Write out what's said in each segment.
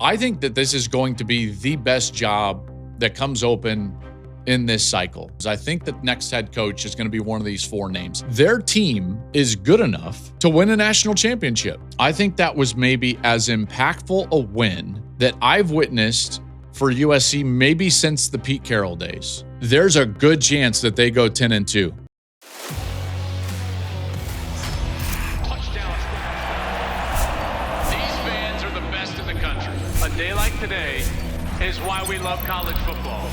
I think that this is going to be the best job that comes open in this cycle. I think the next head coach is going to be one of these four names. Their team is good enough to win a national championship. I think that was maybe as impactful a win that I've witnessed for USC maybe since the Pete Carroll days. There's a good chance that they go 10-2. A day like today is why we love college football.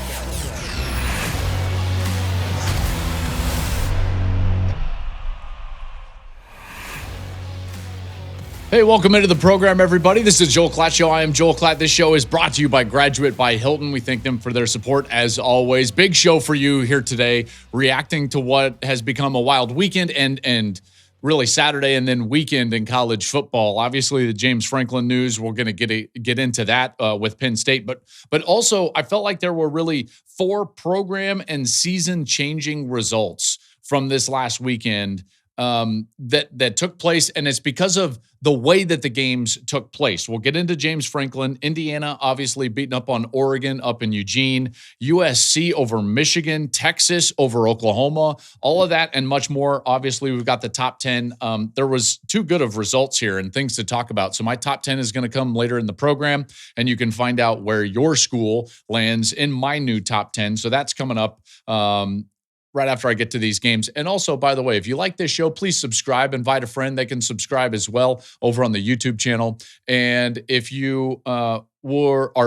Hey, welcome into the program, everybody. This is Joel Klatt Show. I am Joel Klatt. This show is brought to you by Graduate by Hilton. We thank them for their support, as always. Big show for you here today, reacting to what has become a wild weekend and really Saturday and then weekend in college football. Obviously, the James Franklin news, we're going to get into that with Penn State. But also, I felt like there were really four program and season-changing results from this last weekend that took place, and it's because of the way that the games took place. We'll get into James Franklin. Indiana obviously beating up on Oregon up in Eugene, USC over Michigan, Texas over Oklahoma, all of that and much more. Obviously, we've got the top 10. There was too good of results here and things to talk about. So my top 10 is going to come later in the program, and you can find out where your school lands in my new top 10. So that's coming up right after I get to these games. And also, by the way, if you like this show, please subscribe, invite a friend. They can subscribe as well over on the YouTube channel. And if you are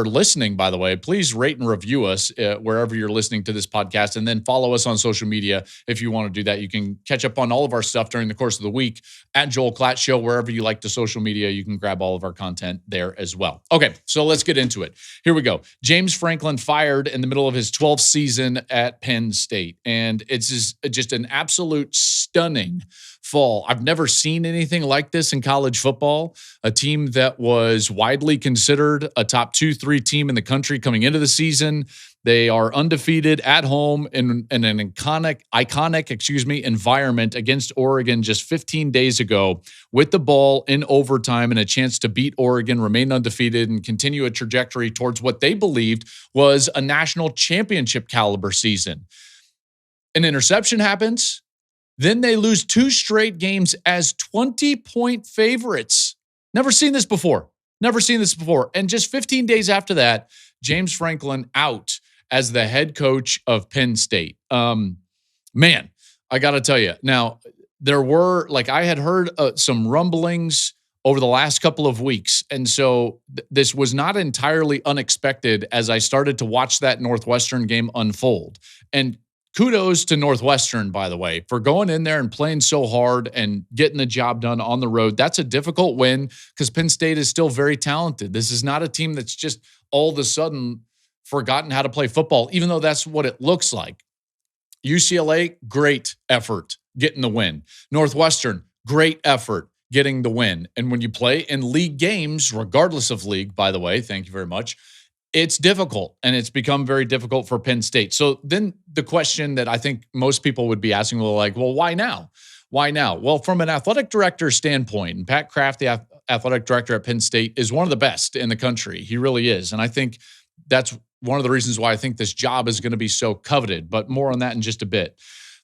listening, by the way, please rate and review us wherever you're listening to this podcast, and then follow us on social media if you want to do that. You can catch up on all of our stuff during the course of the week at Joel Klatt Show. Wherever you like the social media, you can grab all of our content there as well. Okay, so let's get into it. Here we go. James Franklin fired in the middle of his 12th season at Penn State, and it's just an absolute stunning fall. I've never seen anything like this in college football. A team that was widely considered a top 2-3 team in the country coming into the season. They are undefeated at home in an iconic environment against Oregon just 15 days ago, with the ball in overtime and a chance to beat Oregon, remain undefeated, and continue a trajectory towards what they believed was a national championship caliber season. An interception happens. Then they lose 2 straight games as 20-point favorites. Never seen this before. And just 15 days after that, James Franklin out as the head coach of Penn State. Man, I got to tell you. Now, there were, I had heard some rumblings over the last couple of weeks. And so this was not entirely unexpected as I started to watch that Northwestern game unfold. And kudos to Northwestern, by the way, for going in there and playing so hard and getting the job done on the road. That's a difficult win because Penn State is still very talented. This is not a team that's just all of a sudden forgotten how to play football, even though that's what it looks like. UCLA, great effort getting the win. Northwestern, great effort getting the win. And when you play in league games, regardless of league, by the way, thank you very much, it's difficult, and it's become very difficult for Penn State. So then the question that I think most people would be asking, well, why now? Why now? Well, from an athletic director standpoint, and Pat Kraft, the athletic director at Penn State, is one of the best in the country. He really is. And I think that's one of the reasons why I think this job is going to be so coveted, but more on that in just a bit.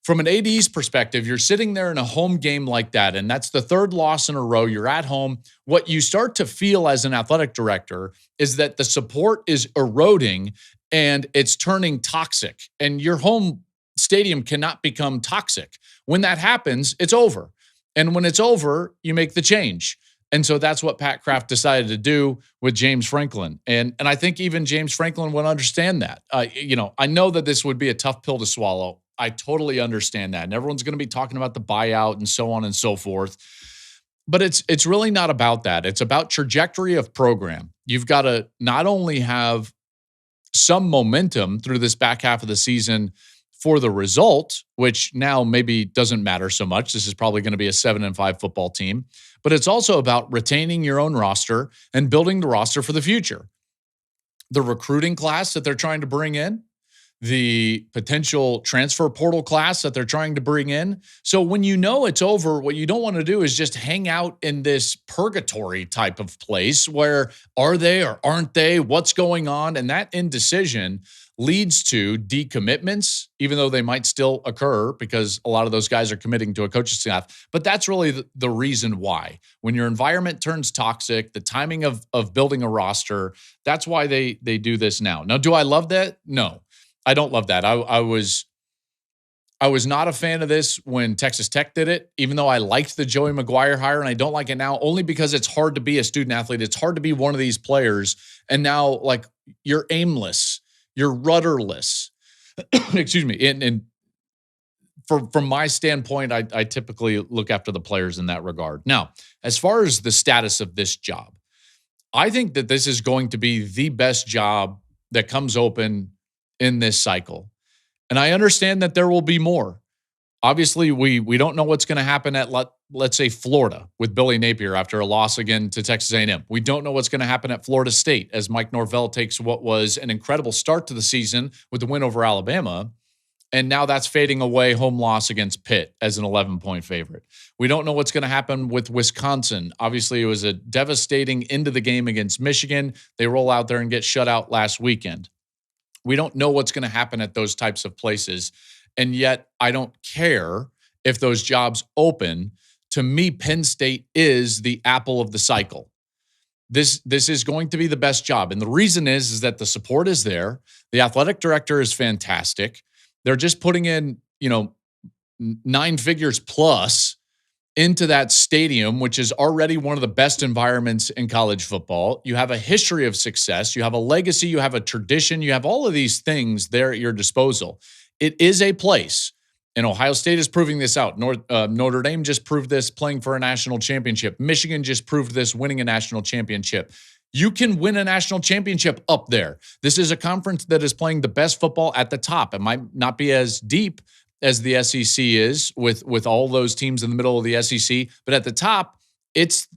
From an AD's perspective, you're sitting there in a home game like that, and that's the third loss in a row. You're at home. What you start to feel as an athletic director is that the support is eroding and it's turning toxic, and your home stadium cannot become toxic. When that happens, it's over. And when it's over, you make the change. And so that's what Pat Kraft decided to do with James Franklin. And I think even James Franklin would understand that. I know that this would be a tough pill to swallow. I totally understand that. And everyone's going to be talking about the buyout and so on and so forth. But it's really not about that. It's about trajectory of program. You've got to not only have some momentum through this back half of the season for the result, which now maybe doesn't matter so much. This is probably going to be a 7-5 football team. But it's also about retaining your own roster and building the roster for the future. The recruiting class that they're trying to bring in, the potential transfer portal class that they're trying to bring in. So when you know it's over, what you don't want to do is just hang out in this purgatory type of place where are they or aren't they? What's going on? And that indecision leads to decommitments, even though they might still occur because a lot of those guys are committing to a coaching staff. But that's really the reason why. When your environment turns toxic, the timing of building a roster, that's why they do this now. Now, do I love that? No, I don't love that. I was not a fan of this when Texas Tech did it, even though I liked the Joey McGuire hire, and I don't like it now only because it's hard to be a student athlete. It's hard to be one of these players. And now, like, you're aimless. You're rudderless. Excuse me. And from my standpoint, I typically look after the players in that regard. Now, as far as the status of this job, I think that this is going to be the best job that comes open in this cycle. And I understand that there will be more. Obviously, we don't know what's going to happen at, let's say, Florida with Billy Napier after a loss again to Texas A&M. We don't know what's going to happen at Florida State as Mike Norvell takes what was an incredible start to the season with the win over Alabama, and now that's fading away, home loss against Pitt as an 11-point favorite. We don't know what's going to happen with Wisconsin. Obviously, it was a devastating end of the game against Michigan. They roll out there and get shut out last weekend. We don't know what's going to happen at those types of places. And yet, I don't care if those jobs open. To me, Penn State is the apple of the cycle. This is going to be the best job. And the reason is that the support is there. The athletic director is fantastic. They're just putting in, 9 figures plus into that stadium, which is already one of the best environments in college football. You have a history of success. You have a legacy. You have a tradition. You have all of these things there at your disposal. It is a place, and Ohio State is proving this out. Notre Dame just proved this playing for a national championship. Michigan just proved this winning a national championship. You can win a national championship up there. This is a conference that is playing the best football at the top. It might not be as deep as the SEC is with all those teams in the middle of the SEC, but at the top, it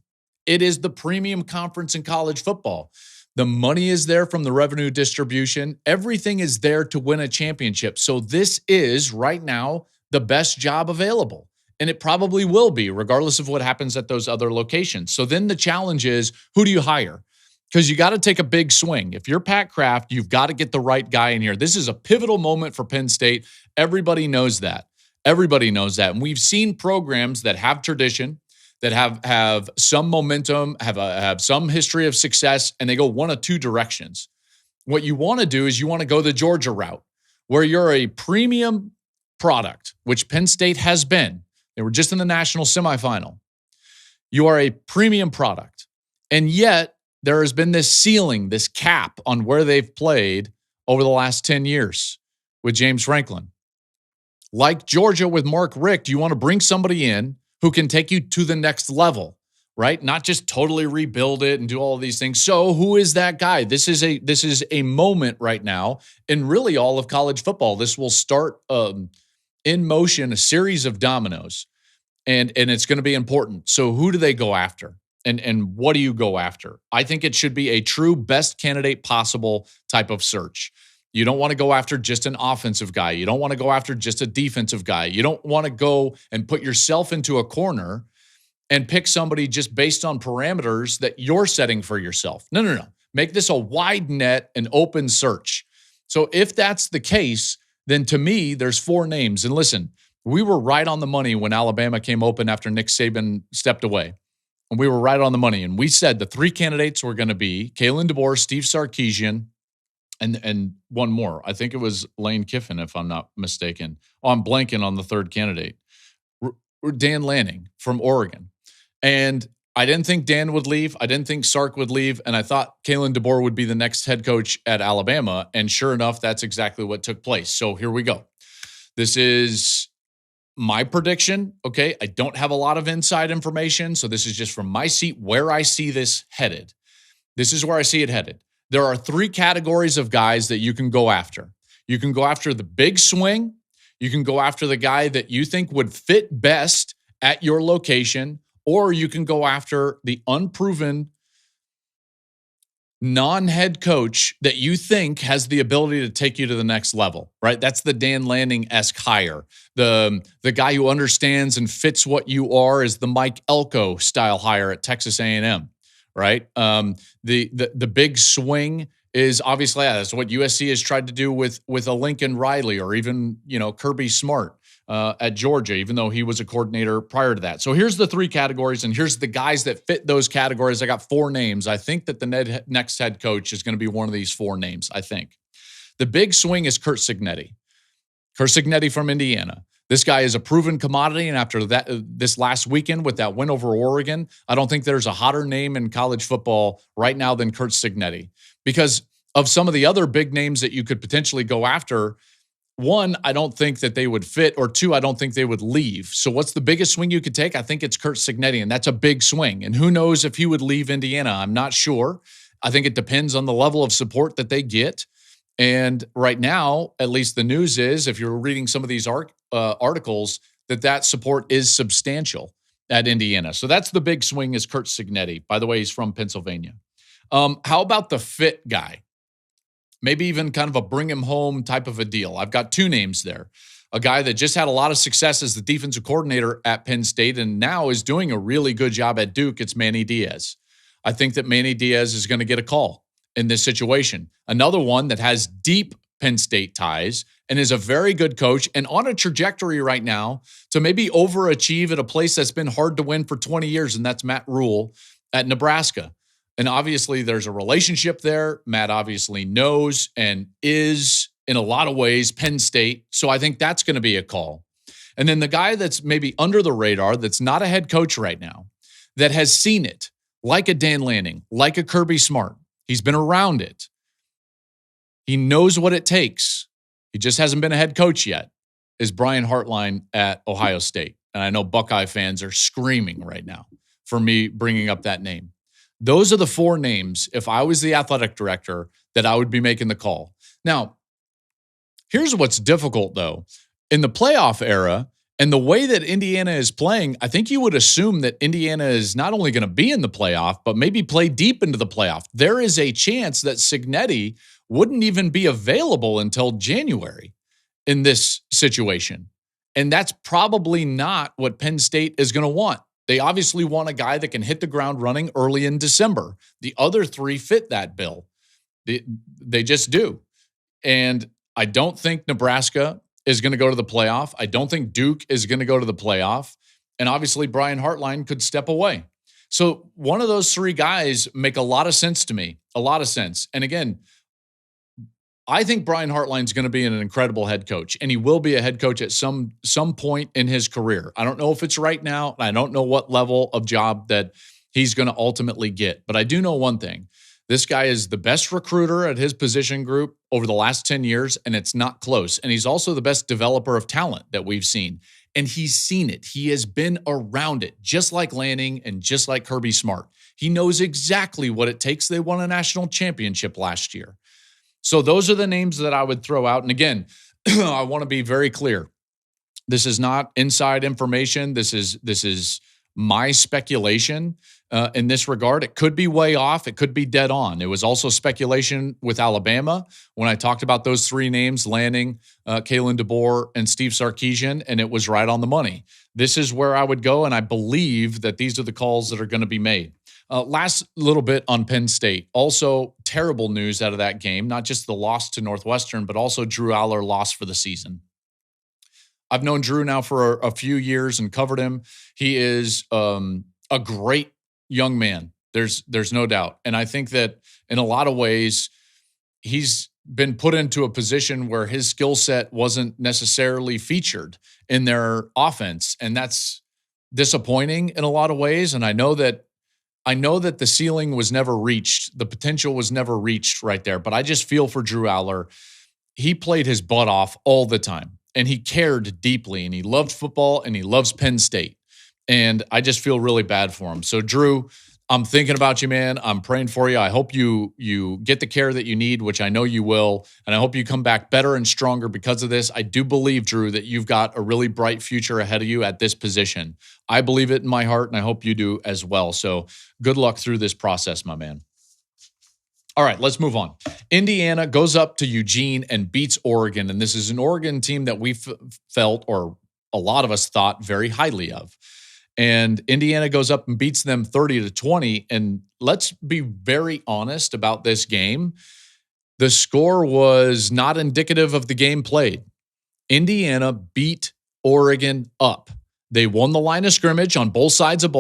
is the premium conference in college football. The money is there from the revenue distribution. Everything is there to win a championship. So this is, right now, the best job available. And it probably will be, regardless of what happens at those other locations. So then the challenge is, who do you hire? Because you got to take a big swing. If you're Pat Kraft, you've got to get the right guy in here. This is a pivotal moment for Penn State. Everybody knows that. Everybody knows that. And we've seen programs that have tradition, that have some momentum, have some history of success, and they go one of two directions. What you want to do is you want to go the Georgia route, where you're a premium product, which Penn State has been. They were just in the national semifinal. You are a premium product. And yet, there has been this ceiling, this cap on where they've played over the last 10 years with James Franklin. Like Georgia with Mark Richt, you want to bring somebody in who can take you to the next level, right? Not just totally rebuild it and do all of these things. So who is that guy? This is a moment right now in really all of college football. This will start in motion a series of dominoes, and it's going to be important. So who do they go after? And what do you go after? I think it should be a true best candidate possible type of search. You don't want to go after just an offensive guy. You don't want to go after just a defensive guy. You don't want to go and put yourself into a corner and pick somebody just based on parameters that you're setting for yourself. No. Make this a wide net and open search. So if that's the case, then to me, there's 4 names. And listen, we were right on the money when Alabama came open after Nick Saban stepped away. And we were right on the money. And we said the 3 candidates were going to be Kalen DeBoer, Steve Sarkisian, and one more. I think it was Lane Kiffin, if I'm not mistaken. Oh, I'm blanking on the 3rd candidate. Dan Lanning from Oregon. And I didn't think Dan would leave. I didn't think Sark would leave. And I thought Kalen DeBoer would be the next head coach at Alabama. And sure enough, that's exactly what took place. So here we go. This is my prediction. Okay. I don't have a lot of inside information. So this is just from my seat where I see this headed. This is where I see it headed. There are 3 categories of guys that you can go after. You can go after the big swing. You can go after the guy that you think would fit best at your location, or you can go after the unproven non-head coach that you think has the ability to take you to the next level, right? That's the Dan Lanning-esque hire. The guy who understands and fits what you are is the Mike Elko style hire at Texas A&M, right? The big swing is obviously that's what USC has tried to do with a Lincoln Riley or even Kirby Smart at Georgia, even though he was a coordinator prior to that. So here's the three categories, and here's the guys that fit those categories. I got four names. I think that the next head coach is going to be one of these four names, I think. The big swing is Curt Cignetti. Curt Cignetti from Indiana. This guy is a proven commodity, and after that, this last weekend with that win over Oregon, I don't think there's a hotter name in college football right now than Curt Cignetti. Because of some of the other big names that you could potentially go after, one, I don't think that they would fit, or two, I don't think they would leave. So what's the biggest swing you could take? I think it's Curt Cignetti, and that's a big swing. And who knows if he would leave Indiana? I'm not sure. I think it depends on the level of support that they get. And right now, at least the news is, if you're reading some of these articles, that support is substantial at Indiana. So that's the big swing is Curt Cignetti. By the way, he's from Pennsylvania. How about the fit guy? Maybe even kind of a bring him home type of a deal. I've got two names there. A guy that just had a lot of success as the defensive coordinator at Penn State and now is doing a really good job at Duke. It's Manny Diaz. I think that Manny Diaz is going to get a call in this situation. Another one that has deep Penn State ties and is a very good coach and on a trajectory right now to maybe overachieve at a place that's been hard to win for 20 years, and that's Matt Rule at Nebraska. And obviously there's a relationship there. Matt obviously knows and is, in a lot of ways, Penn State. So I think that's going to be a call. And then the guy that's maybe under the radar, that's not a head coach right now, that has seen it, like a Dan Lanning, like a Kirby Smart. He's been around it. He knows what it takes. He just hasn't been a head coach yet, is Brian Hartline at Ohio State. And I know Buckeye fans are screaming right now for me bringing up that name. Those are the four names, if I was the athletic director, that I would be making the call. Now, here's what's difficult, though. In the playoff era and the way that Indiana is playing, I think you would assume that Indiana is not only going to be in the playoff, but maybe play deep into the playoff. There is a chance that Cignetti wouldn't even be available until January in this situation. And that's probably not what Penn State is going to want. They obviously want a guy that can hit the ground running early in December. The other three fit that bill. They just do. And I don't think Nebraska is going to go to the playoff. I don't think Duke is going to go to the playoff. And obviously Brian Hartline could step away. So one of those three guys make a lot of sense to me, a lot of sense. And again, I think Brian Hartline is going to be an incredible head coach, and he will be a head coach at some point in his career. I don't know if it's right now. I don't know what level of job that he's going to ultimately get, but I do know one thing. This guy is the best recruiter at his position group over the last 10 years, and it's not close. And he's also the best developer of talent that we've seen, and he's seen it. He has been around it, just like Lanning and just like Kirby Smart. He knows exactly what it takes. They won a national championship last year. So those are the names that I would throw out. And again, I want to be very clear. This is not inside information. This is my speculation in this regard. It could be way off. It could be dead on. It was also speculation with Alabama when I talked about those three names, Lanning, Kalen DeBoer, and Steve Sarkisian, and it was right on the money. This is where I would go, and I believe that these are the calls that are going to be made. Last little bit on Penn State. Also, terrible news out of that game. Not just the loss to Northwestern, but also Drew Aller lost for the season. I've known Drew now for a few years and covered him. He is a great young man. There's no doubt. And I think that in a lot of ways, he's been put into a position where his skill set wasn't necessarily featured in their offense. And that's disappointing in a lot of ways. And I know that the ceiling was never reached. The potential was never reached right there. But I just feel for Drew Aller. He played his butt off all the time, and he cared deeply, and he loved football, and he loves Penn State. And I just feel really bad for him. So, Drew, I'm thinking about you, man. I'm praying for you. I hope you get the care that you need, which I know you will. And I hope you come back better and stronger because of this. I do believe, Drew, that you've got a really bright future ahead of you at this position. I believe it in my heart, and I hope you do as well. So good luck through this process, my man. All right, let's move on. Indiana goes up to Eugene and beats Oregon. And this is an Oregon team that we felt, or a lot of us thought, very highly of. And Indiana goes up and beats them 30-20. And let's be very honest about this game. The score was not indicative of the game played. Indiana beat Oregon up. They won the line of scrimmage on both sides of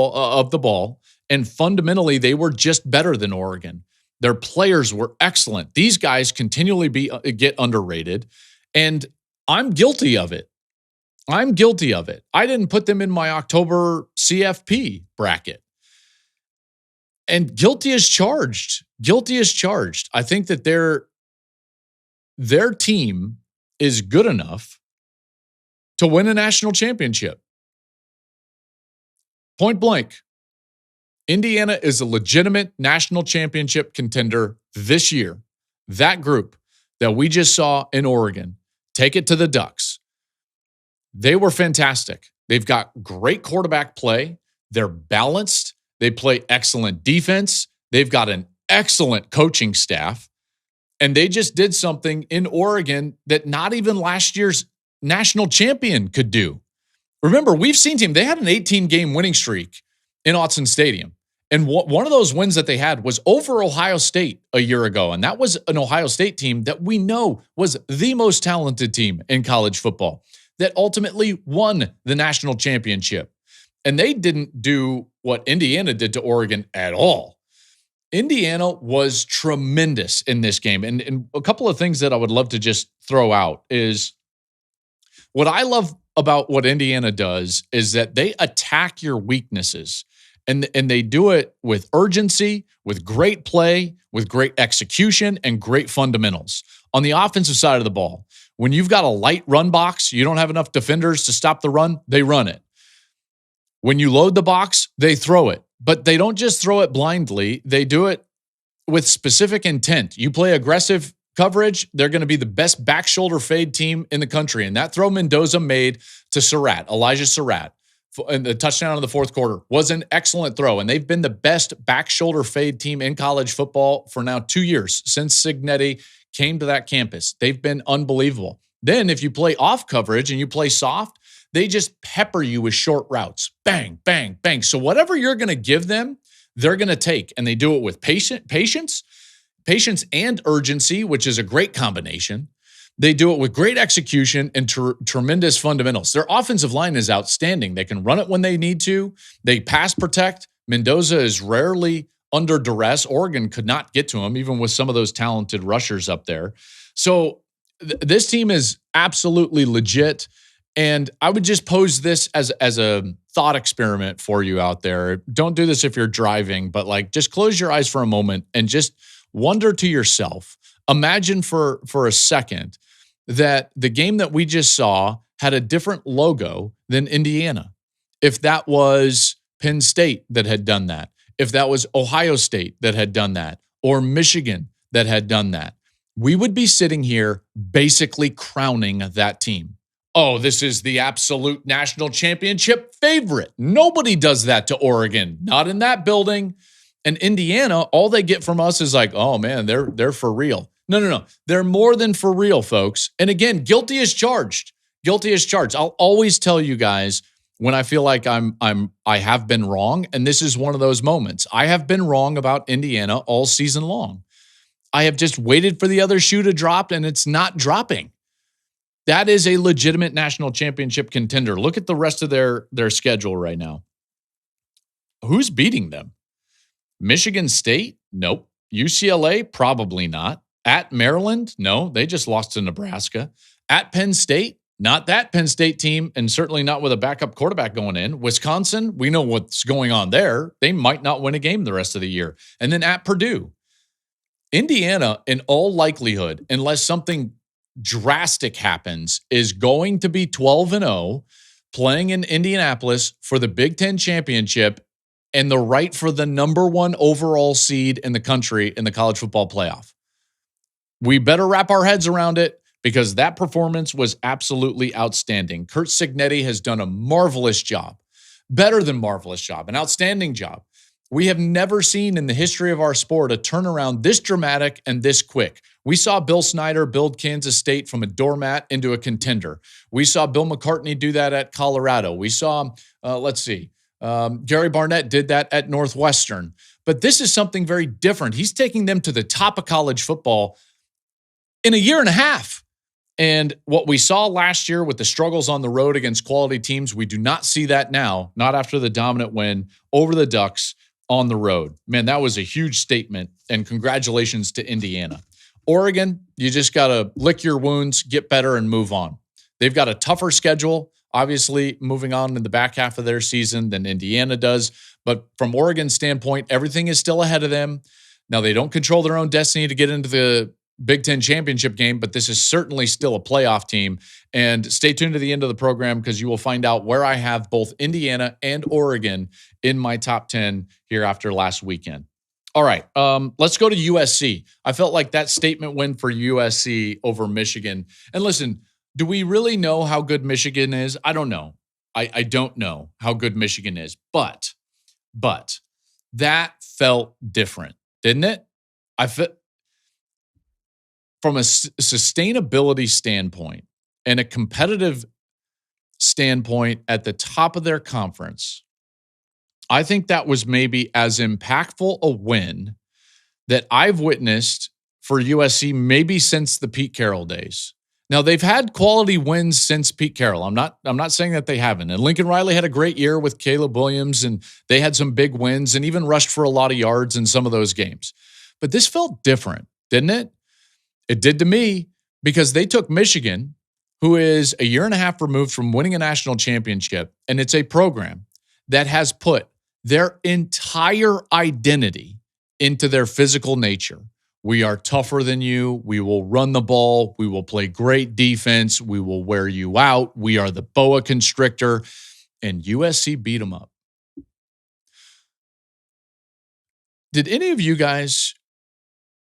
the ball. And fundamentally, they were just better than Oregon. Their players were excellent. These guys continually get underrated, and I'm guilty of it. I didn't put them in my October CFP bracket. And guilty as charged. I think that their team is good enough to win a national championship. Point blank. Indiana is a legitimate national championship contender this year. That group that we just saw in Oregon, take it to the Ducks. They were fantastic. They've got great quarterback play. They're balanced. They play excellent defense. They've got an excellent coaching staff. And they just did something in Oregon that not even last year's national champion could do. Remember, we've seen team. They had an 18-game winning streak in Autzen Stadium. And one of those wins that they had was over Ohio State a year ago. And that was an Ohio State team that we know was the most talented team in college football that ultimately won the national championship. And they didn't do what Indiana did to Oregon at all. Indiana was tremendous in this game. And a couple of things that I would love to just throw out is what I love about what Indiana does is that they attack your weaknesses. And they do it with urgency, with great play, with great execution, and great fundamentals. On the offensive side of the ball, when you've got a light run box, you don't have enough defenders to stop the run, they run it. When you load the box, they throw it. But they don't just throw it blindly. They do it with specific intent. You play aggressive coverage, they're going to be the best back shoulder fade team in the country. And that throw Mendoza made to Elijah Surratt, and the touchdown in the fourth quarter was an excellent throw. And they've been the best back shoulder fade team in college football for now 2 years since Cignetti came to that campus. They've been unbelievable. Then if you play off coverage and you play soft, they just pepper you with short routes. Bang, bang, bang. So whatever you're going to give them, they're going to take. And they do it with patience and urgency, which is a great combination. They do it with great execution and tremendous fundamentals. Their offensive line is outstanding. They can run it when they need to. They pass protect. Mendoza is rarely under duress. Oregon could not get to him, even with some of those talented rushers up there. So this team is absolutely legit. And I would just pose this as a thought experiment for you out there. Don't do this if you're driving, but just close your eyes for a moment and just wonder to yourself. Imagine for a second that the game that we just saw had a different logo than Indiana. If that was Penn State that had done that, if that was Ohio State that had done that, or Michigan that had done that, we would be sitting here basically crowning that team. Oh, this is the absolute national championship favorite. Nobody does that to Oregon, not in that building. And Indiana, all they get from us is oh man, they're for real. No. They're more than for real, folks. And again, guilty as charged. I'll always tell you guys when I feel like I have been wrong, and this is one of those moments. I have been wrong about Indiana all season long. I have just waited for the other shoe to drop, and it's not dropping. That is a legitimate national championship contender. Look at the rest of their schedule right now. Who's beating them? Michigan State? Nope. UCLA? Probably not. At Maryland? No, they just lost to Nebraska. At Penn State? Not that Penn State team, and certainly not with a backup quarterback going in. Wisconsin? We know what's going on there. They might not win a game the rest of the year. And then at Purdue. Indiana, in all likelihood, unless something drastic happens, is going to be 12-0, playing in Indianapolis for the Big Ten championship and the right for the number one overall seed in the country in the college football playoff. We better wrap our heads around it because that performance was absolutely outstanding. Curt Cignetti has done a marvelous job, better than marvelous job, an outstanding job We have never seen in the history of our sport a turnaround this dramatic and this quick. We saw Bill Snyder build Kansas State from a doormat into a contender. We saw Bill McCartney do that at Colorado. We saw, Gary Barnett did that at Northwestern. But this is something very different. He's taking them to the top of college football in a year and a half. And what we saw last year with the struggles on the road against quality teams, we do not see that now, not after the dominant win over the Ducks on the road. Man, that was a huge statement, and congratulations to Indiana. Oregon, you just got to lick your wounds, get better, and move on. They've got a tougher schedule, obviously, moving on in the back half of their season than Indiana does. But from Oregon's standpoint, everything is still ahead of them. Now, they don't control their own destiny to get into the Big Ten championship game, but this is certainly still a playoff team. And stay tuned to the end of the program because you will find out where I have both Indiana and Oregon in my top 10 here after last weekend. All right, let's go to USC. I felt like that statement win for USC over Michigan. And listen, do we really know how good Michigan is? I don't know. I don't know how good Michigan is, but that felt different, didn't it? From a sustainability standpoint and a competitive standpoint at the top of their conference, I think that was maybe as impactful a win that I've witnessed for USC maybe since the Pete Carroll days. Now, they've had quality wins since Pete Carroll. I'm not saying that they haven't. And Lincoln Riley had a great year with Caleb Williams, and they had some big wins and even rushed for a lot of yards in some of those games. But this felt different, didn't it? It did to me because they took Michigan, who is a year and a half removed from winning a national championship, and it's a program that has put their entire identity into their physical nature. We are tougher than you. We will run the ball. We will play great defense. We will wear you out. We are the boa constrictor. And USC beat them up. Did any of you guys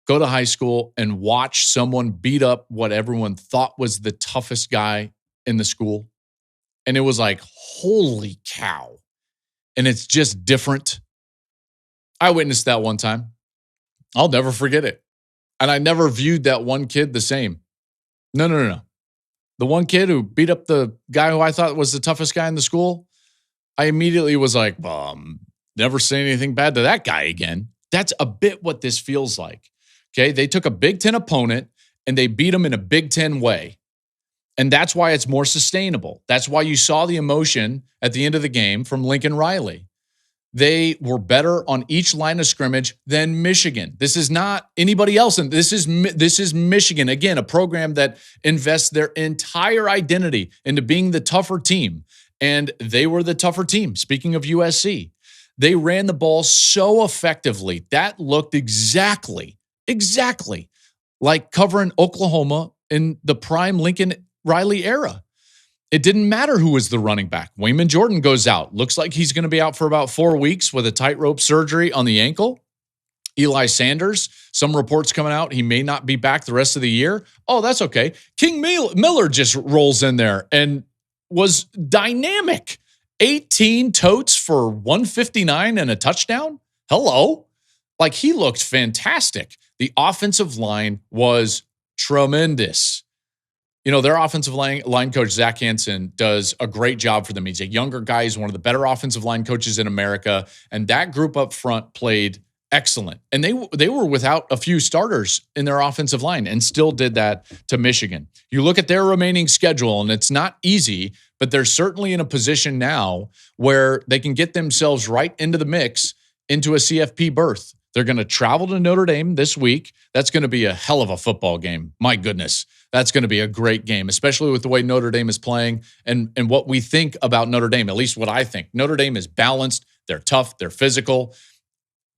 go to high school and watch someone beat up what everyone thought was the toughest guy in the school? And it was like, holy cow. And it's just different. I witnessed that one time. I'll never forget it. And I never viewed that one kid the same. No. The one kid who beat up the guy who I thought was the toughest guy in the school, I immediately was like, never say anything bad to that guy again. That's a bit what this feels like. Okay, they took a Big Ten opponent and they beat them in a Big Ten way. And that's why it's more sustainable. That's why you saw the emotion at the end of the game from Lincoln Riley. They were better on each line of scrimmage than Michigan. This is not anybody else. And this is Michigan. Again, a program that invests their entire identity into being the tougher team. And they were the tougher team. Speaking of USC, they ran the ball so effectively. That looked exactly like covering Oklahoma in the prime Lincoln Riley era. It didn't matter who was the running back. Wayman Jordan goes out. Looks like he's going to be out for about 4 weeks with a tightrope surgery on the ankle. Eli Sanders, some reports coming out, he may not be back the rest of the year. Oh, that's okay. King Miller just rolls in there and was dynamic. 18 totes for 159 and a touchdown. Hello. Like, he looked fantastic. The offensive line was tremendous. You know, their offensive line coach, Zach Hansen, does a great job for them. He's a younger guy. He's one of the better offensive line coaches in America. And that group up front played excellent. And they were without a few starters in their offensive line and still did that to Michigan. You look at their remaining schedule, and it's not easy, but they're certainly in a position now where they can get themselves right into the mix into a CFP berth. They're going to travel to Notre Dame this week. That's going to be a hell of a football game. My goodness. That's going to be a great game, especially with the way Notre Dame is playing and what we think about Notre Dame, at least what I think. Notre Dame is balanced. They're tough. They're physical.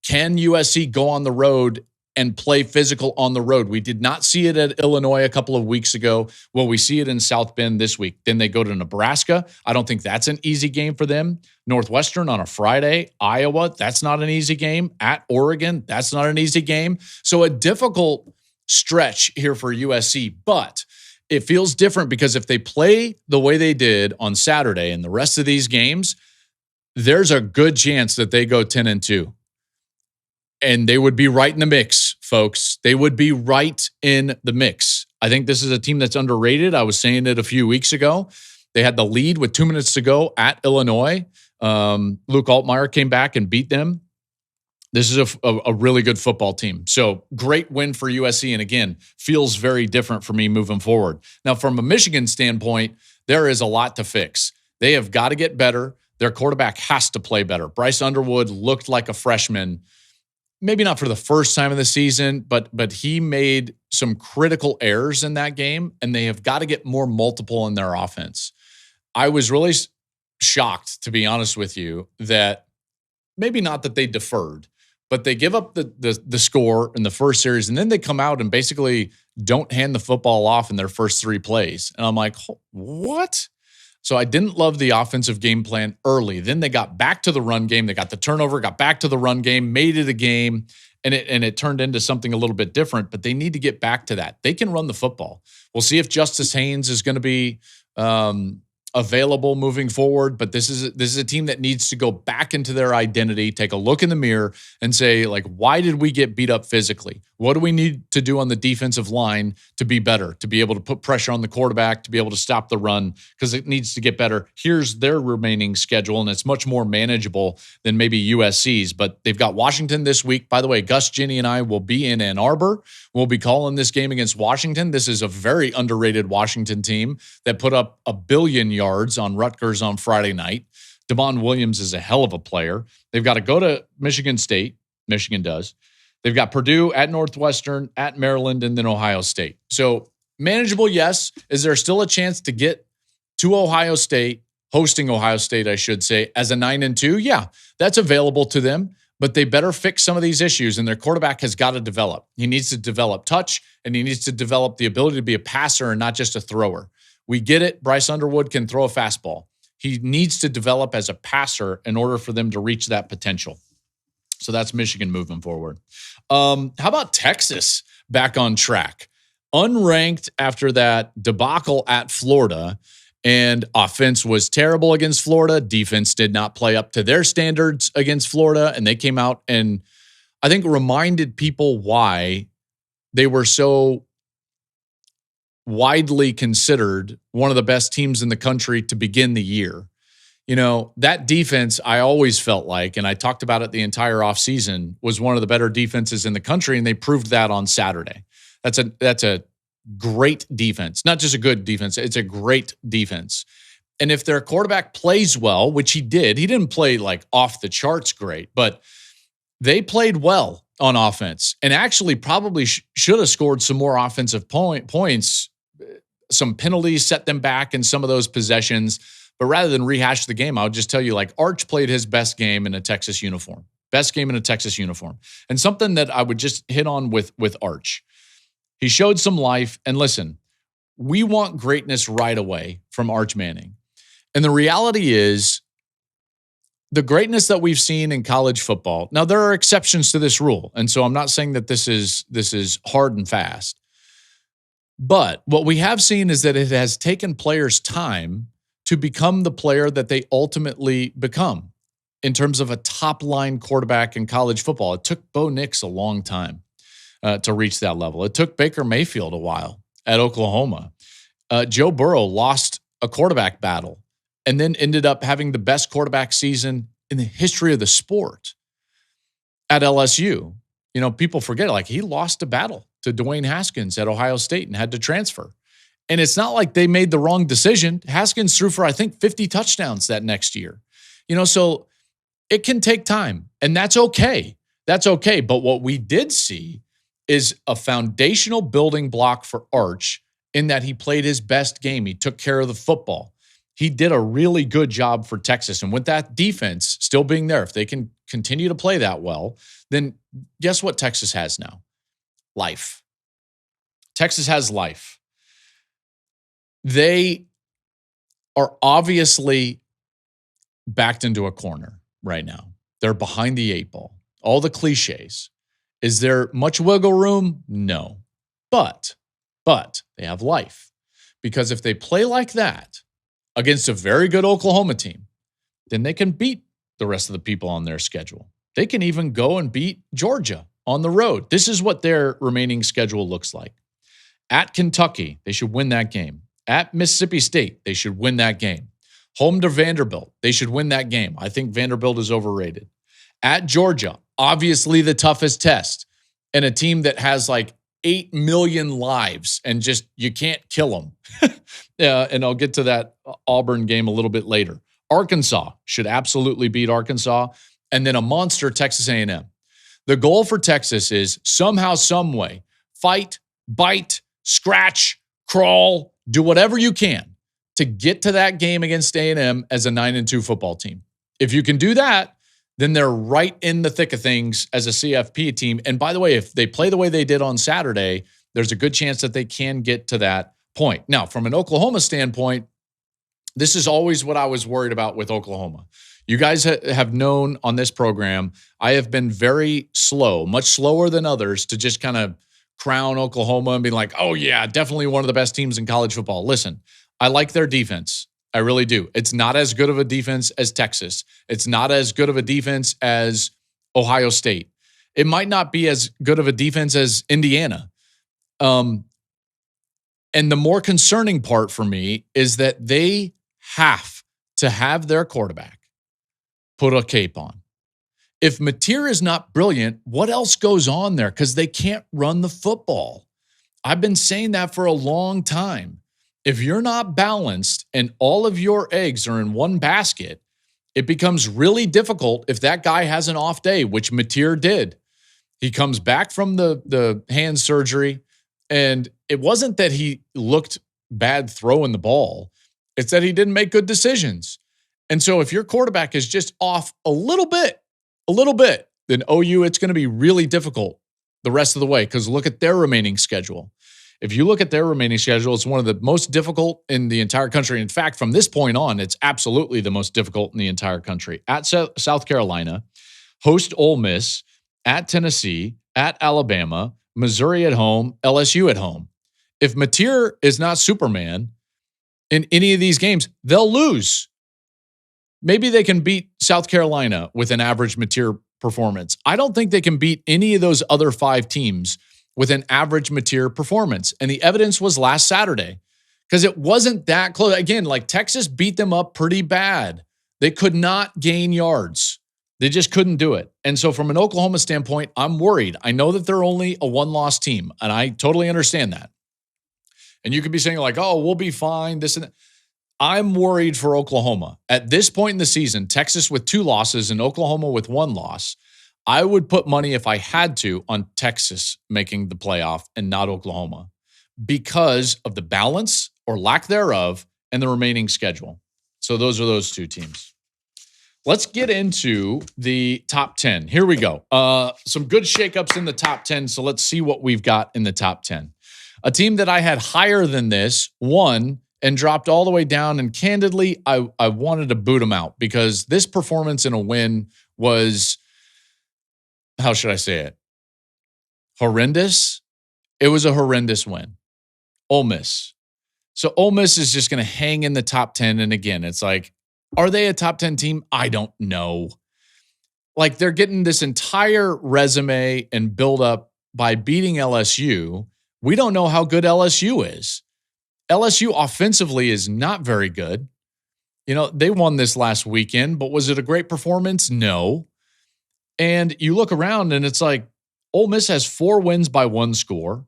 Can USC go on the road and play physical on the road? We did not see it at Illinois a couple of weeks ago. Well, we see it in South Bend this week. Then they go to Nebraska. I don't think that's an easy game for them. Northwestern on a Friday. Iowa, that's not an easy game. At Oregon, that's not an easy game. So a difficult stretch here for USC, but it feels different because if they play the way they did on Saturday and the rest of these games, there's a good chance that they go 10-2. And they would be right in the mix, folks. They would be right in the mix. I think this is a team that's underrated. I was saying it a few weeks ago. They had the lead with 2 minutes to go at Illinois. Luke Altmaier came back and beat them. This is a really good football team. So great win for USC. And again, feels very different for me moving forward. Now, from a Michigan standpoint, there is a lot to fix. They have got to get better. Their quarterback has to play better. Bryce Underwood looked like a freshman, maybe not for the first time of the season, but he made some critical errors in that game, and they have got to get more multiple in their offense. I was really shocked, to be honest with you, that maybe not that they deferred, but they give up the score in the first series, and then they come out and basically don't hand the football off in their first 3 plays. And I'm like, what? So I didn't love the offensive game plan early. Then they got back to the run game. They got the turnover, got back to the run game, made it a game, and it turned into something a little bit different. But they need to get back to that. They can run the football. We'll see if Justice Haynes is going to be available moving forward. But this is a team that needs to go back into their identity, take a look in the mirror, and say, like, why did we get beat up physically? What do we need to do on the defensive line to be better, to be able to put pressure on the quarterback, to be able to stop the run, because it needs to get better. Here's their remaining schedule, and it's much more manageable than maybe USC's. But they've got Washington this week. By the way, Gus, Ginny, and I will be in Ann Arbor. We'll be calling this game against Washington. This is a very underrated Washington team that put up 1 billion yards on Rutgers on Friday night. Devon Williams is a hell of a player. They've got to go to Michigan State. Michigan does. They've got Purdue, at Northwestern, at Maryland, and then Ohio State. So manageable, yes. Is there still a chance to get to Ohio State, hosting Ohio State, I should say, as a 9-2? Yeah, that's available to them, but they better fix some of these issues, and their quarterback has got to develop. He needs to develop touch, and he needs to develop the ability to be a passer and not just a thrower. We get it. Bryce Underwood can throw a fastball. He needs to develop as a passer in order for them to reach that potential. So that's Michigan moving forward. How about Texas back on track? Unranked after that debacle at Florida, and offense was terrible against Florida. Defense did not play up to their standards against Florida, and they came out and I think reminded people why they were so widely considered one of the best teams in the country to begin the year. You know, that defense, I always felt like, and I talked about it the entire offseason, was one of the better defenses in the country, and they proved that on Saturday. That's a great defense. Not just a good defense, it's a great defense. And if their quarterback plays well, which he didn't play like off the charts great, but they played well on offense and actually probably should have scored some more offensive points. Some penalties set them back in some of those possessions. But rather than rehash the game, I would just tell you, like, Arch played his best game in a Texas uniform. Best game in a Texas uniform. And something that I would just hit on with Arch. He showed some life. And listen, we want greatness right away from Arch Manning. And the reality is, the greatness that we've seen in college football, now there are exceptions to this rule. And so I'm not saying that this is hard and fast. But what we have seen is that it has taken players time to become the player that they ultimately become in terms of a top-line quarterback in college football. It took Bo Nix a long time to reach that level. It took Baker Mayfield a while at Oklahoma. Joe Burrow lost a quarterback battle and then ended up having the best quarterback season in the history of the sport at LSU. You know, people forget, like, he lost a battle to Dwayne Haskins at Ohio State and had to transfer. And it's not like they made the wrong decision. Haskins threw for, I think, 50 touchdowns that next year. You know, so it can take time, and that's okay. That's okay. But what we did see is a foundational building block for Arch in that he played his best game. He took care of the football. He did a really good job for Texas. And with that defense still being there, if they can continue to play that well, then guess what Texas has now? Life. Texas has life. They are obviously backed into a corner right now. They're behind the 8 ball. All the cliches. Is there much wiggle room? No. But they have life. Because if they play like that against a very good Oklahoma team, then they can beat the rest of the people on their schedule. They can even go and beat Georgia on the road. This is what their remaining schedule looks like. At Kentucky, they should win that game. At Mississippi State, they should win that game. Home to Vanderbilt, they should win that game. I think Vanderbilt is overrated. At Georgia, obviously the toughest test, and a team that has like 8 million lives and just you can't kill them. And I'll get to that Auburn game a little bit later. Arkansas should absolutely beat Arkansas, and then a monster Texas A&M. The goal for Texas is somehow, some way, fight, bite, scratch, crawl, do whatever you can to get to that game against A&M as a 9-2 football team. If you can do that, then they're right in the thick of things as a CFP team. And by the way, if they play the way they did on Saturday, there's a good chance that they can get to that point. Now, from an Oklahoma standpoint, this is always what I was worried about with Oklahoma. You guys have known on this program, I have been very slow, much slower than others, to just kind of crown Oklahoma and be like, oh yeah, definitely one of the best teams in college football. Listen, I like their defense. I really do. It's not as good of a defense as Texas. It's not as good of a defense as Ohio State. It might not be as good of a defense as Indiana. And the more concerning part for me is that they have to have their quarterback put a cape on. If Mateer is not brilliant, what else goes on there? Because they can't run the football. I've been saying that for a long time. If you're not balanced and all of your eggs are in one basket, it becomes really difficult if that guy has an off day, which Mateer did. He comes back from the hand surgery, and it wasn't that he looked bad throwing the ball. It's that he didn't make good decisions. And so if your quarterback is just off a little bit, then OU, it's going to be really difficult the rest of the way, because look at their remaining schedule. If you look at their remaining schedule, it's one of the most difficult in the entire country. In fact, from this point on, it's absolutely the most difficult in the entire country. At South Carolina, host Ole Miss, at Tennessee, at Alabama, Missouri at home, LSU at home. If Mateer is not Superman in any of these games, they'll lose. Maybe they can beat South Carolina with an average Mateer performance. I don't think they can beat any of those other 5 teams with an average Mateer performance. And the evidence was last Saturday, because it wasn't that close. Again, like Texas beat them up pretty bad. They could not gain yards. They just couldn't do it. And so from an Oklahoma standpoint, I'm worried. I know that they're only a one-loss team, and I totally understand that. And you could be saying like, oh, we'll be fine, this and that. I'm worried for Oklahoma. At this point in the season, Texas with 2 losses and Oklahoma with 1 loss, I would put money, if I had to, on Texas making the playoff and not Oklahoma, because of the balance or lack thereof and the remaining schedule. So those are those 2 teams. Let's get into the top 10. Here we go. Some good shakeups in the top 10. So let's see what we've got in the top 10. A team that I had higher than this won and dropped all the way down. And candidly, I wanted to boot them out, because this performance in a win was, how should I say it? Horrendous. It was a horrendous win. Ole Miss. So Ole Miss is just going to hang in the top 10. And again, it's like, are they a top 10 team? I don't know. Like, they're getting this entire resume and build up by beating LSU. We don't know how good LSU is. LSU offensively is not very good. You know, they won this last weekend, but was it a great performance? No. And you look around and it's like, Ole Miss has 4 wins by 1 score.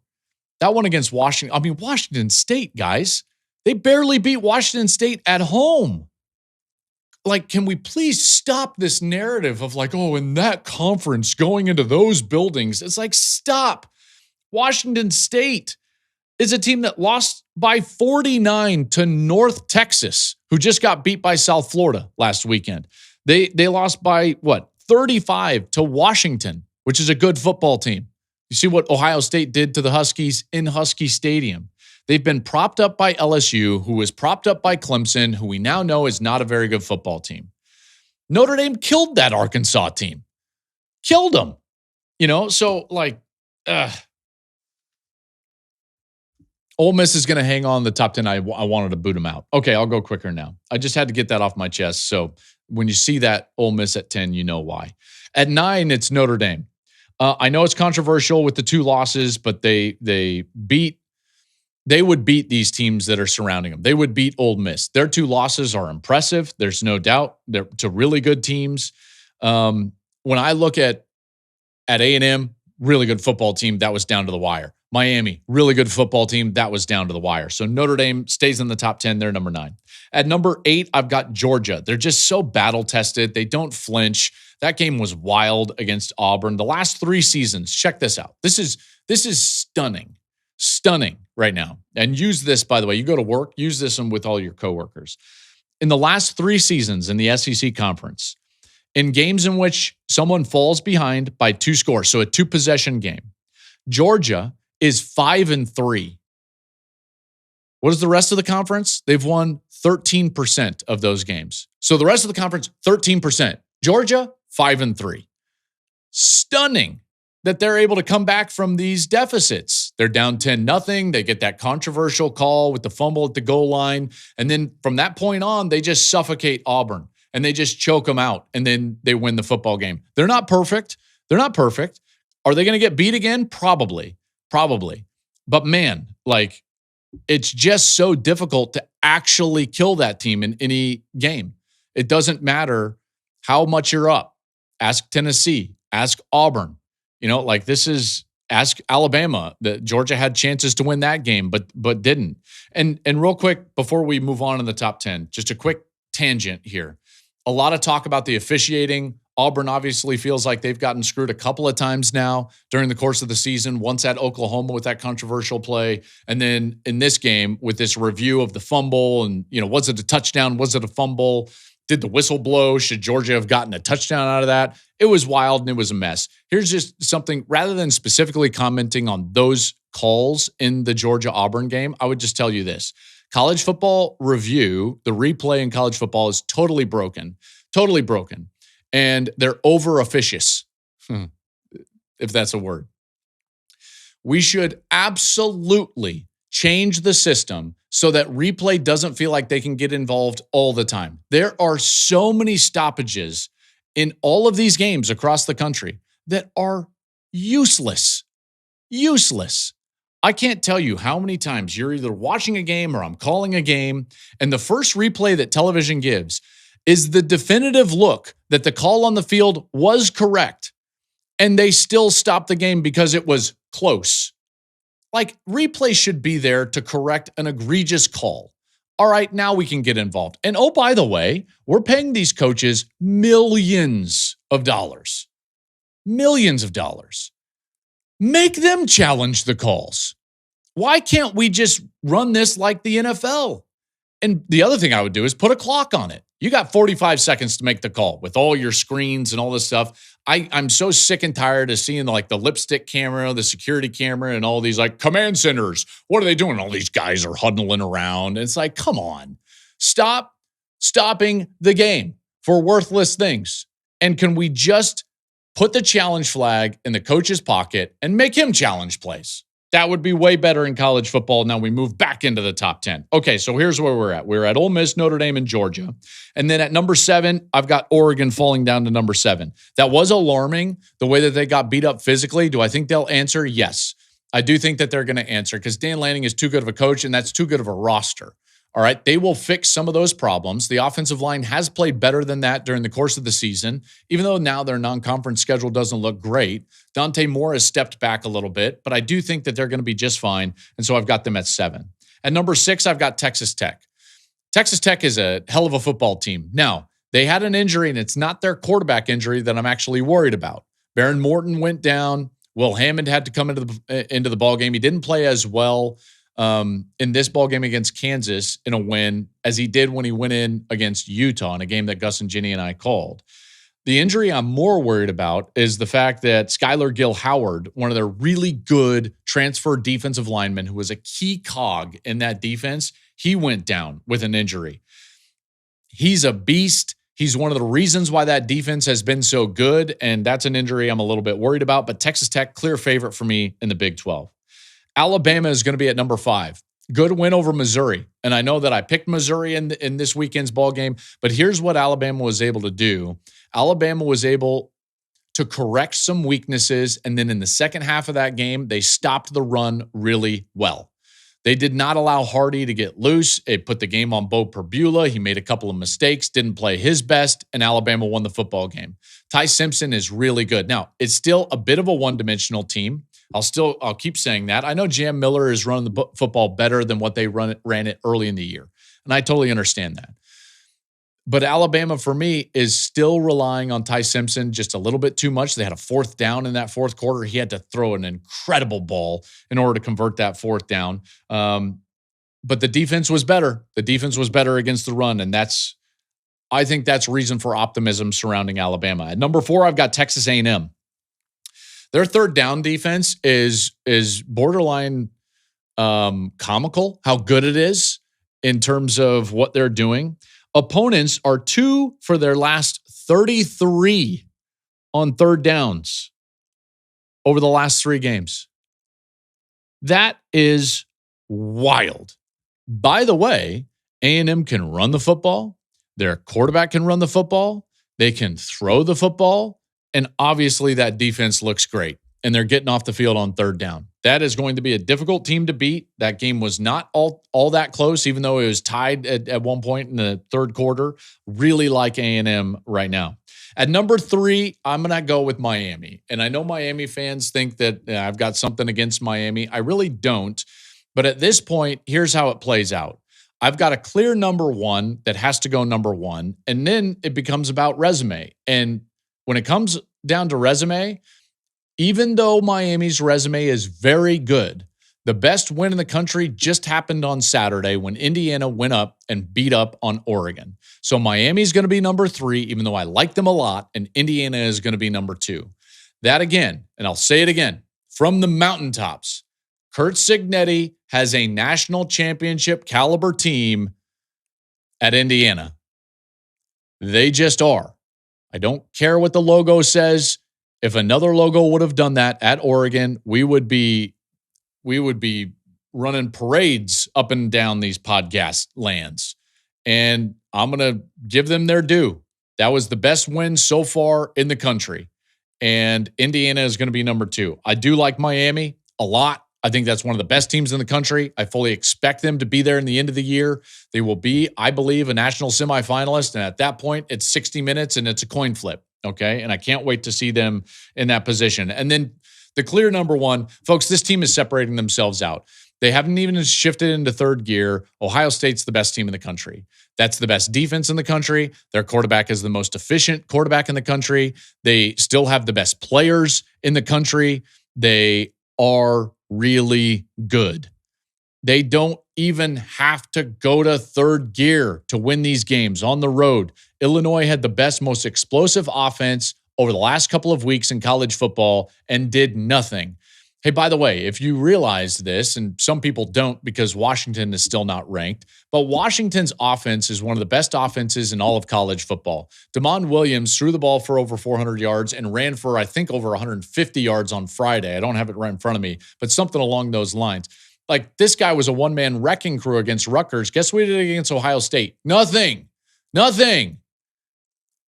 That one against Washington. I mean, Washington State, guys, they barely beat Washington State at home. Like, can we please stop this narrative of like, oh, in that conference going into those buildings? It's like, stop. Washington State is a team that lost by 49 to North Texas, who just got beat by South Florida last weekend. They lost by, 35 to Washington, which is a good football team. You see what Ohio State did to the Huskies in Husky Stadium. They've been propped up by LSU, who was propped up by Clemson, who we now know is not a very good football team. Notre Dame killed that Arkansas team. Killed them. So like, Ole Miss is going to hang on the top 10. I wanted to boot them out. Okay, I'll go quicker now. I just had to get that off my chest. So when you see that Ole Miss at 10, you know why. At 9, it's Notre Dame. I know it's controversial with the 2 losses, but they would beat these teams that are surrounding them. They would beat Ole Miss. Their 2 losses are impressive. There's no doubt. They're to really good teams. When I look at A&M, really good football team, that was down to the wire. Miami, really good football team, that was down to the wire. So Notre Dame stays in the top 10. They're number 9. At number 8, I've got Georgia. They're just so battle-tested. They don't flinch. That game was wild against Auburn. The last 3 seasons, check this out. This is stunning. Stunning right now. And use this, by the way, you go to work, use this with all your coworkers. In the last 3 seasons in the SEC conference, in games in which someone falls behind by 2 scores, so a 2-possession game, Georgia is 5-3. What is the rest of the conference? They've won 13% of those games. So the rest of the conference, 13%. Georgia, 5-3. Stunning that they're able to come back from these deficits. They're down 10-0. They get that controversial call with the fumble at the goal line. And then from that point on, they just suffocate Auburn and they just choke them out. And then they win the football game. They're not perfect. Are they going to get beat again? Probably. But man, like, it's just so difficult to actually kill that team in any game. It doesn't matter how much you're up. Ask Tennessee, ask Auburn. Ask Alabama. That Georgia had chances to win that game, but didn't. And real quick, before we move on in the top 10, just a quick tangent here. A lot of talk about the officiating. Auburn obviously feels like they've gotten screwed a couple of times now during the course of the season. Once at Oklahoma with that controversial play, and then in this game with this review of the fumble and, was it a touchdown? Was it a fumble? Did the whistle blow? Should Georgia have gotten a touchdown out of that? It was wild and it was a mess. Here's just something, rather than specifically commenting on those calls in the Georgia-Auburn game, I would just tell you this. College football review, the replay in college football is totally broken. And they're over officious, if that's a word. We should absolutely change the system so that replay doesn't feel like they can get involved all the time. There are so many stoppages in all of these games across the country that are useless. I can't tell you how many times you're either watching a game or I'm calling a game, and the first replay that television gives is the definitive look that the call on the field was correct, and they still stopped the game because it was close. Like, replay should be there to correct an egregious call. All right, now we can get involved. And oh, by the way, we're paying these coaches millions of dollars. Make them challenge the calls. Why can't we just run this like the NFL? And the other thing I would do is put a clock on it. You got 45 seconds to make the call with all your screens and all this stuff. I'm so sick and tired of seeing the lipstick camera, the security camera, and all these command centers. What are they doing? All these guys are huddling around. It's like, come on. Stopping the game for worthless things. And can we just put the challenge flag in the coach's pocket and make him challenge plays? That would be way better in college football. Now we move back into the top 10. Okay, so here's where we're at. We're at Ole Miss, Notre Dame, and Georgia. And then at number 7, I've got Oregon falling down to number 7. That was alarming, the way that they got beat up physically. Do I think they'll answer? Yes. I do think that they're going to answer because Dan Lanning is too good of a coach, and that's too good of a roster. All right, they will fix some of those problems. The offensive line has played better than that during the course of the season, even though now their non-conference schedule doesn't look great. Dante Moore has stepped back a little bit, but I do think that they're going to be just fine, and so I've got them at 7. At number 6, I've got Texas Tech. Texas Tech is a hell of a football team. Now, they had an injury, and it's not their quarterback injury that I'm actually worried about. Baron Morton went down. Will Hammond had to come into the ballgame. He didn't play as well in this ball game against Kansas in a win as he did when he went in against Utah in a game that Gus and Ginny and I called. The injury I'm more worried about is the fact that Skylar Gill-Howard, one of their really good transfer defensive linemen who was a key cog in that defense, he went down with an injury. He's a beast. He's one of the reasons why that defense has been so good, and that's an injury I'm a little bit worried about, but Texas Tech, clear favorite for me in the Big 12. Alabama is going to be at number 5. Good win over Missouri. And I know that I picked Missouri in this weekend's ball game, but here's what Alabama was able to do. Alabama was able to correct some weaknesses, and then in the second half of that game, they stopped the run really well. They did not allow Hardy to get loose. It put the game on Bo Perbula. He made a couple of mistakes, didn't play his best, and Alabama won the football game. Ty Simpson is really good. Now, it's still a bit of a one-dimensional team. I'll keep saying that. I know Jam Miller is running the football better than what they ran it early in the year, and I totally understand that. But Alabama, for me, is still relying on Ty Simpson just a little bit too much. They had a fourth down in that fourth quarter. He had to throw an incredible ball in order to convert that fourth down. But the defense was better. The defense was better against the run, and I think that's reason for optimism surrounding Alabama. At number 4, I've got Texas A&M. Their third down defense is borderline comical, how good it is in terms of what they're doing. Opponents are 2 for their last 33 on third downs over the last 3 games. That is wild. By the way, A&M can run the football. Their quarterback can run the football. They can throw the football. And obviously that defense looks great. And they're getting off the field on third down. That is going to be a difficult team to beat. That game was not all that close, even though it was tied at one point in the third quarter. Really like A&M right now. At number 3, I'm going to go with Miami. And I know Miami fans think that I've got something against Miami. I really don't. But at this point, here's how it plays out. I've got a clear number 1 that has to go number 1. And then it becomes about resume. And when it comes down to resume, even though Miami's resume is very good, the best win in the country just happened on Saturday when Indiana went up and beat up on Oregon. So Miami's going to be number 3, even though I like them a lot, and Indiana is going to be number 2. That again, and I'll say it again, from the mountaintops, Curt Cignetti has a national championship caliber team at Indiana. They just are. I don't care what the logo says. If another logo would have done that at Oregon, we would be running parades up and down these podcast lands. And I'm going to give them their due. That was the best win so far in the country. And Indiana is going to be number 2. I do like Miami a lot. I think that's one of the best teams in the country. I fully expect them to be there in the end of the year. They will be, I believe, a national semifinalist. And at that point, it's 60 minutes and it's a coin flip. Okay. And I can't wait to see them in that position. And then the clear number 1, folks, this team is separating themselves out. They haven't even shifted into third gear. Ohio State's the best team in the country. That's the best defense in the country. Their quarterback is the most efficient quarterback in the country. They still have the best players in the country. They are really good. They don't even have to go to third gear to win these games on the road. Illinois had the best, most explosive offense over the last couple of weeks in college football and did nothing. Hey, by the way, if you realize this, and some people don't because Washington is still not ranked, but Washington's offense is one of the best offenses in all of college football. Damon Williams threw the ball for over 400 yards and ran for, I think, over 150 yards on Friday. I don't have it right in front of me, but something along those lines. Like, this guy was a one-man wrecking crew against Rutgers. Guess what he did against Ohio State? Nothing.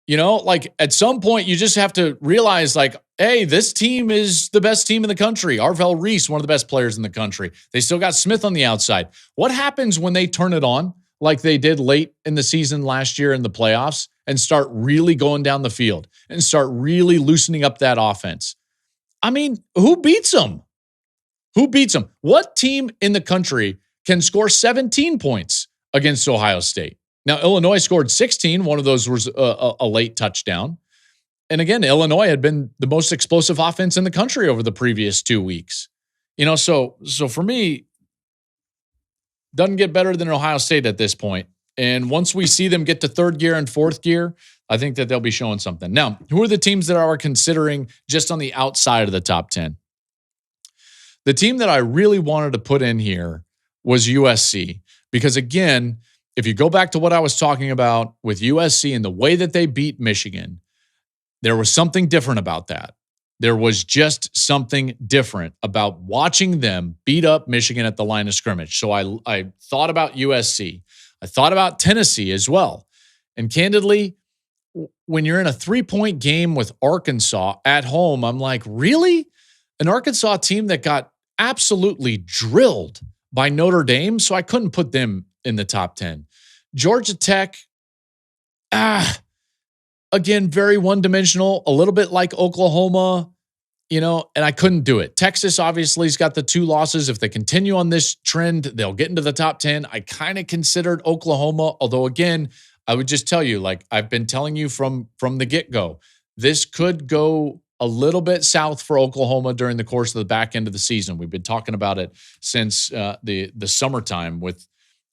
You know, like, at some point, you just have to realize, like, hey, this team is the best team in the country. Arvell Reese, one of the best players in the country. They still got Smith on the outside. What happens when they turn it on, like they did late in the season last year in the playoffs, and start really going down the field and start really loosening up that offense? I mean, who beats them? Who beats them? What team in the country can score 17 points against Ohio State? Now, Illinois scored 16. One of those was a late touchdown. And again, Illinois had been the most explosive offense in the country over the previous 2 weeks. You know, so for me, doesn't get better than Ohio State at this point. And once we see them get to third gear and fourth gear, I think that they'll be showing something. Now, who are the teams that are considering just on the outside of the top 10? The team that I really wanted to put in here was USC. Because again, if you go back to what I was talking about with USC and the way that they beat Michigan, there was something different about that. There was just something different about watching them beat up Michigan at the line of scrimmage. So I thought about USC. I thought about Tennessee as well. And candidly, when you're in a 3-point game with Arkansas at home, I'm like, really? An Arkansas team that got absolutely drilled by Notre Dame, so I couldn't put them in the top 10. Georgia Tech, again, very one-dimensional, a little bit like Oklahoma, and I couldn't do it. Texas obviously has got the 2 losses. If they continue on this trend, they'll get into the top 10. I kind of considered Oklahoma, although again, I would just tell you, like I've been telling you from the get-go, this could go a little bit south for Oklahoma during the course of the back end of the season. We've been talking about it since the summertime with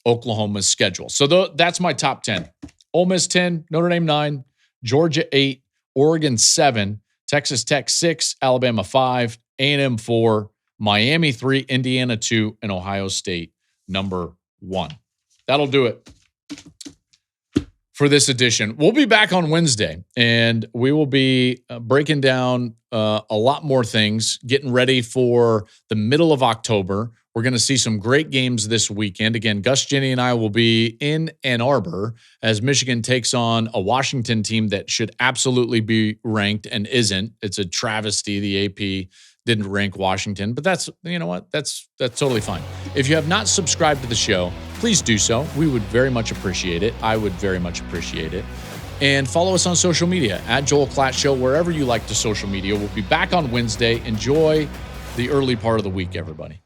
Oklahoma's schedule. So that's my top 10. Ole Miss 10, Notre Dame 9, Georgia 8, Oregon 7, Texas Tech 6, Alabama 5, A&M 4, Miami 3, Indiana 2, and Ohio State number 1. That'll do it for this edition. We'll be back on Wednesday, and we will be breaking down a lot more things, getting ready for the middle of October. We're going to see some great games this weekend. Again, Gus, Jenny, and I will be in Ann Arbor as Michigan takes on a Washington team that should absolutely be ranked and isn't. It's a travesty. The AP didn't rank Washington, but that's, you know what? That's totally fine. If you have not subscribed to the show, please do so. We would very much appreciate it. I would very much appreciate it. And follow us on social media at Joel Klatt Show, wherever you like to social media. We'll be back on Wednesday. Enjoy the early part of the week, everybody.